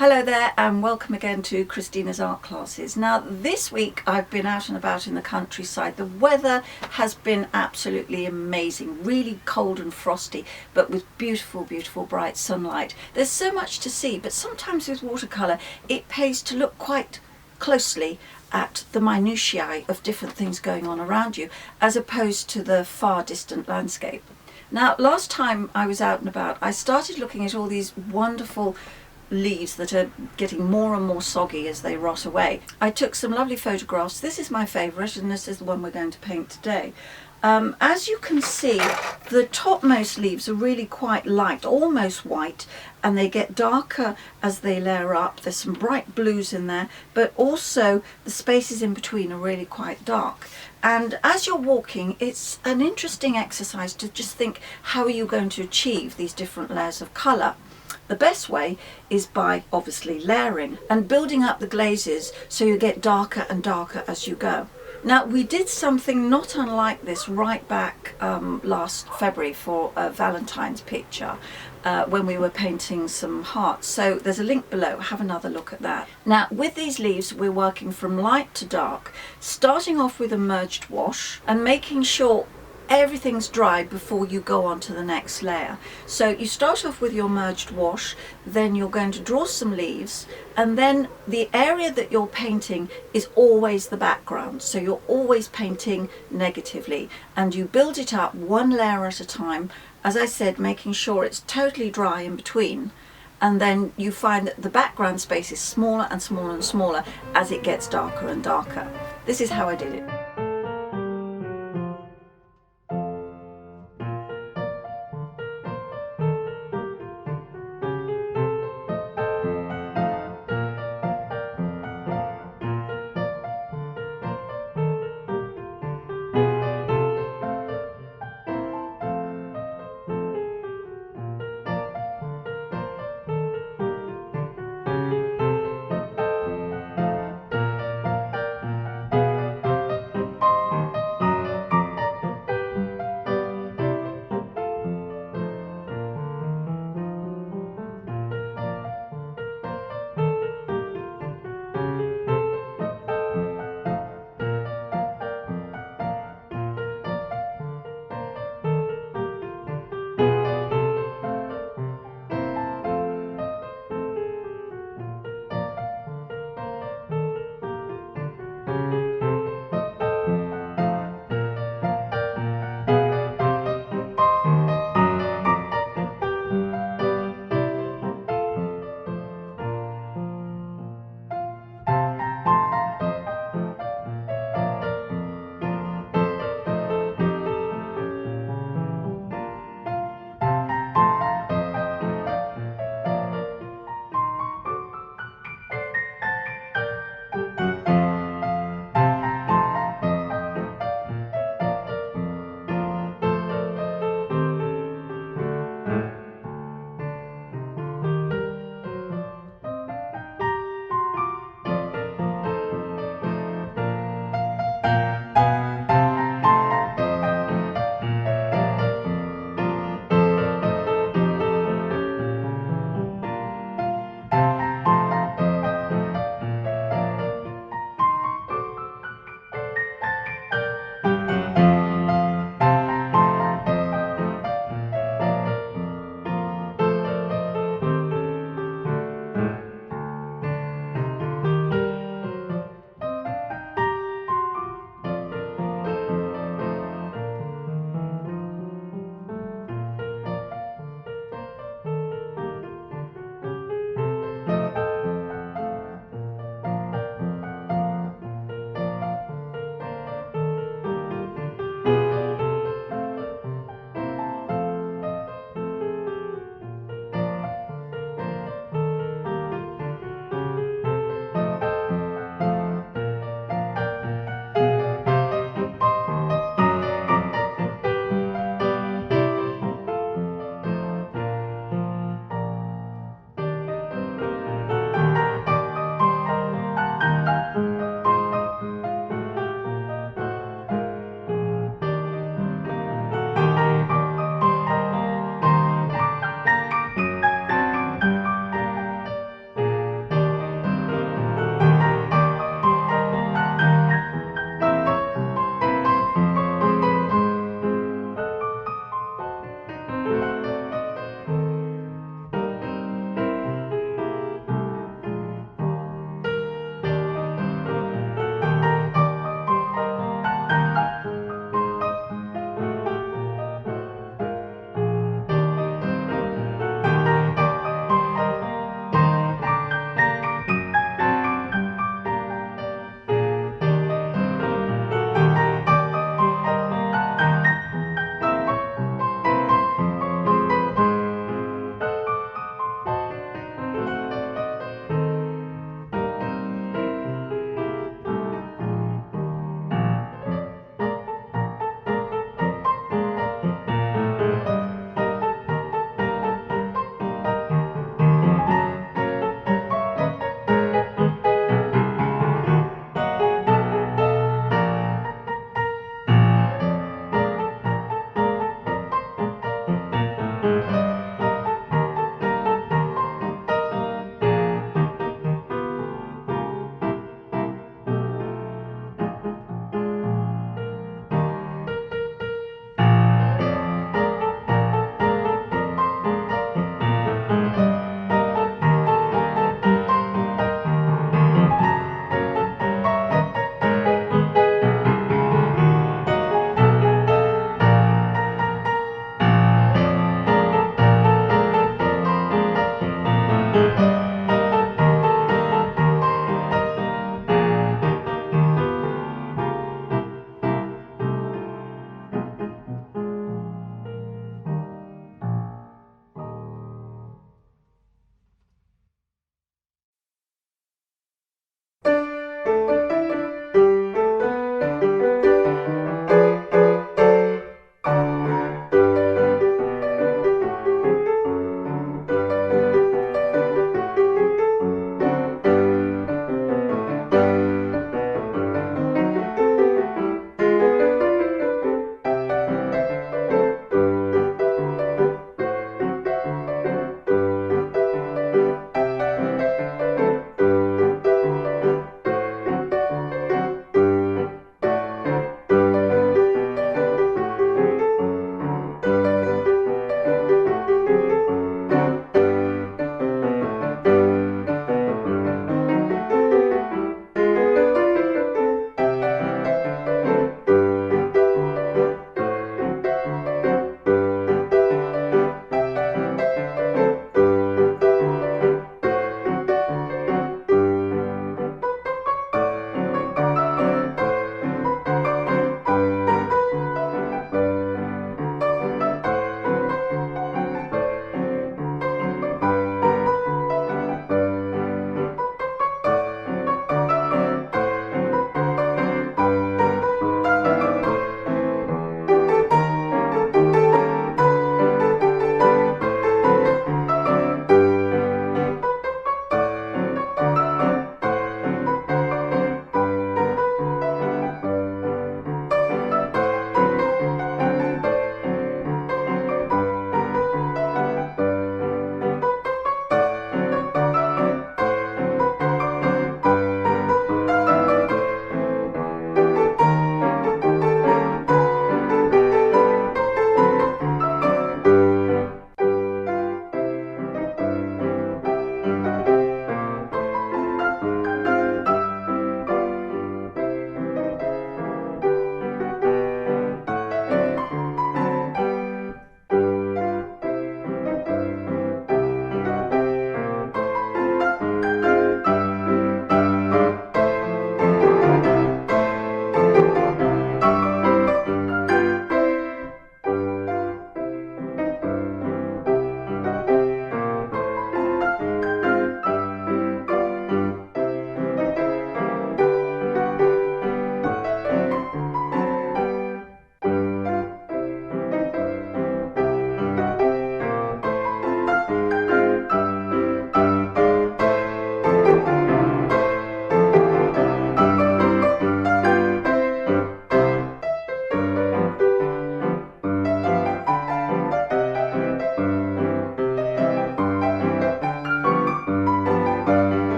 Hello there and welcome again to Christina's art classes. Now this week I've been out and about in the countryside. The weather has been absolutely amazing, really cold and frosty, but with beautiful bright sunlight. There's so much to see, but sometimes with watercolour it pays to look quite closely at the minutiae of different things going on around you as opposed to the far distant landscape. Now last time I was out and about I started looking at all these wonderful leaves that are getting more and more soggy as they rot away. I took some lovely photographs. This is my favourite and this is the one we're going to paint today. As you can see, the topmost leaves are really quite light, almost white, and they get darker as they layer up. There's some bright blues in there, but also the spaces in between are really quite dark. And as you're walking, it's an interesting exercise to just think, how are you going to achieve these different layers of colour? The best way is by obviously layering and building up the glazes so you get darker and darker as you go. Now we did something not unlike this right back last February for a Valentine's picture when we were painting some hearts. So there's a link below, have another look at that. Now with these leaves we're working from light to dark, starting off with a merged wash and making sure everything's dry before you go on to the next layer. So you start off with your merged wash, then you're going to draw some leaves, and then the area that you're painting is always the background. So you're always painting negatively and you build it up one layer at a time, as I said, making sure it's totally dry in between. And then you find that the background space is smaller and smaller and smaller as it gets darker and darker. This is how I did it.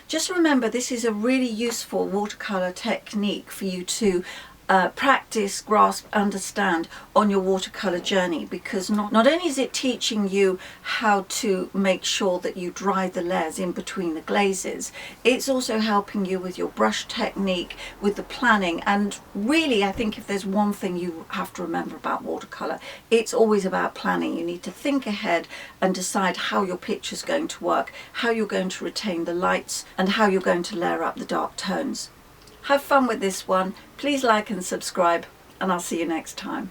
Just remember, this is a really useful watercolour technique for you to practice, grasp, understand on your watercolour journey, because not only is it teaching you how to make sure that you dry the layers in between the glazes, it's also helping you with your brush technique, with the planning. And really, I think if there's one thing you have to remember about watercolour, it's always about planning. You need to think ahead and decide how your picture's going to work, how you're going to retain the lights, and how you're going to layer up the dark tones. Have fun with this one. Please like and subscribe, and I'll see you next time.